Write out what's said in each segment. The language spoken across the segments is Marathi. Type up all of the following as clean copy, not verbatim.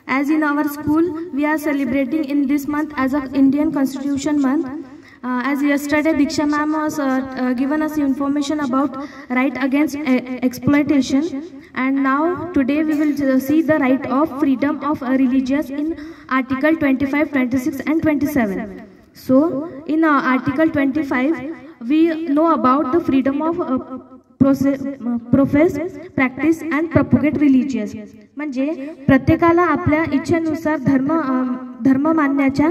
As in our school, we are celebrating in this month as an Indian Constitution month. As yesterday, Diksha ma'am was given us information about right against exploitation, and now today we will see the right of freedom of religious in Article 25, 26, and 27. So, in Article 25, we know about the freedom of profess, practice and propagate religious. म्हणजे प्रत्येकाला आपल्या इच्छेनुसार धर्म मानण्याचा,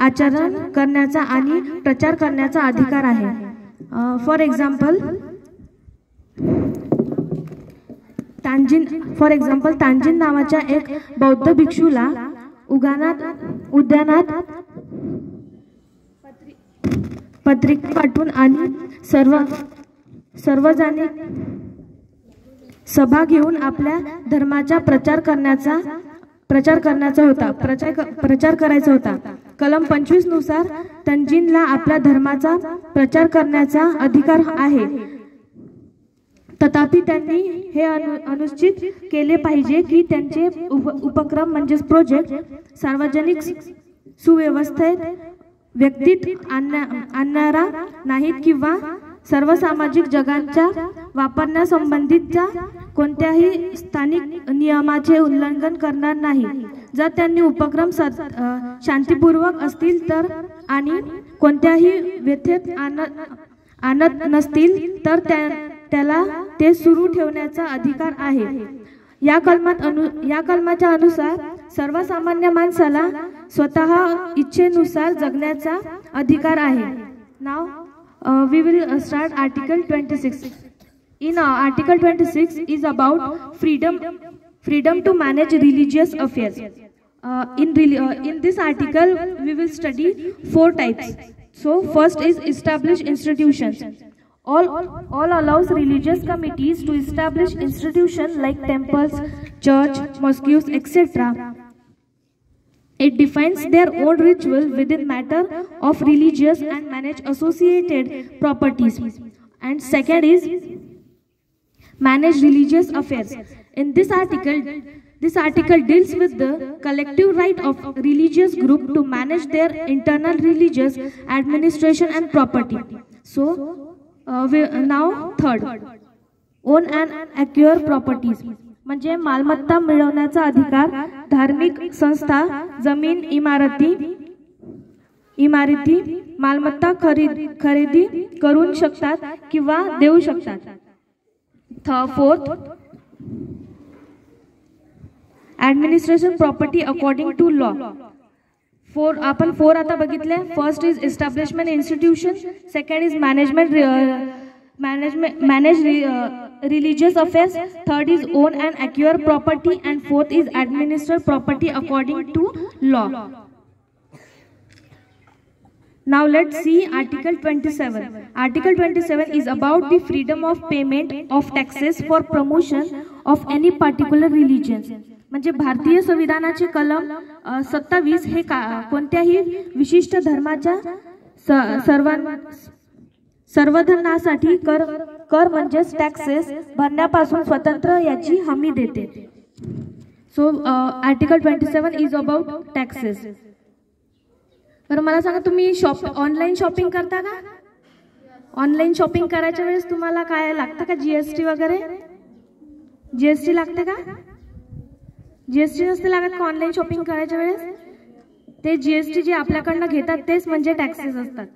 आचरण करण्याचा आणि प्रचार करण्याचा अधिकार आहे. फॉर एक्झाम्पल तांजीन नावाच्या एक बौद्ध भिक्षूला उद्यानात पत्रिका पाठवून आणि सार्वजनिक सभा घेऊन आपल्या धर्माचा प्रचार करायचा होता. कलम 25 नुसार तांजीनला आपल्या धर्माचा प्रचार करण्याचा अधिकार आहे. तथापि त्यांनी हे अनुचित केले पाहिजे की त्यांचे उपक्रम म्हणजे प्रोजेक्ट सार्वजनिक सुव्यवस्थेत व्यक्तीत आणणारा नाहीत किंवा सर्व सामाजिक जगांच्या वापरण्यासंबंधीच्या कोणत्याही स्थानिक नियमाचे उल्लंघन करणार नाही. जर त्यांनी उपक्रम शांतीपूर्वक असतील तर आणि कोणत्याही व्यथेत आणत नसतील तर त्याला ते सुरू ठेवण्याचा अधिकार आहे. या कलमाच्या अनुसार सर्वसामान्य माणसाला स्वतः इच्छेनुसार जगण्याचा अधिकार आहे. नाव we will start Article 26. In Article 26 is about freedom to manage religious affairs. In this article we will study 4 types. So first is establish institutions. All allows religious committees to establish institutions like temples, church, mosques, etc. It defines their own ritual within matter of religious and manage associated properties. And second is manage religious affairs. In this article deals with the collective right of religious group to manage their internal religious administration and property. So now third, own and acquire properties. म्हणजे मालमत्ता मिळवण्याचा अधिकार. धार्मिक संस्था जमीन इमारती मालमत्ता खरेदी करू शकतात किंवा देऊ शकतात. Fourth, administration property according to law. आपण 4 आता बघितले. First is establishment institution, second is manage religious affairs, third is own and acquire property, and fourth is administer property according to law. Now let's see Article 27. Article 27 is about the freedom of payment of taxes for promotion of any particular religion. म्हणजे भारतीय संविधानाचे कलम 27 हे कोणत्याही विशिष्ट धर्माच्या संवर्धनासाठी कर म्हणजे टॅक्सेस भरण्यापासून स्वतंत्र याची हमी देते. So article 27 is about taxes. तर मला सांगा, तुम्ही ऑनलाईन शॉपिंग करता का? ऑनलाईन शॉपिंग करायच्या वेळेस तुम्हाला काय लागतं का? जीएसटी वगैरे? जीएसटी लागते का? जीएसटी नसते लागत का ऑनलाईन शॉपिंग करायच्या वेळेस? ते जीएसटी जे आपल्याकडनं घेतात तेच म्हणजे टॅक्सेस असतात.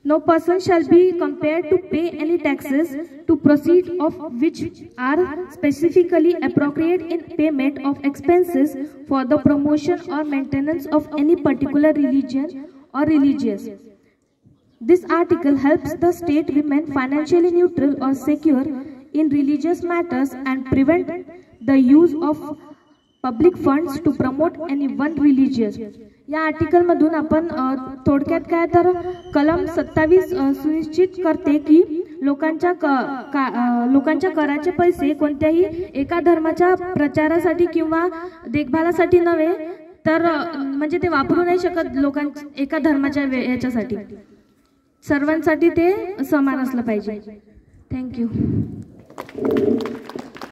No person shall be compelled to pay any taxes to proceed of which are specifically appropriate in payment of expenses for the promotion or maintenance of any particular religion or religious. This article helps the state remain financially neutral or secure in religious matters and prevent the use of public funds to promote any one religious. या आर्टिकल मधून आपण थोडक्यात काय तर कलम 27 सुनिश्चित करते की लोकांच्या कराचे पैसे कोणत्याही एका धर्माच्या प्रचारासाठी किंवा देखभालासाठी नव्हे तर म्हणजे ते वापरू नाही शकत एका धर्माच्या याच्यासाठी. सर्वांसाठी ते समान असलं पाहिजे. थँक्यू.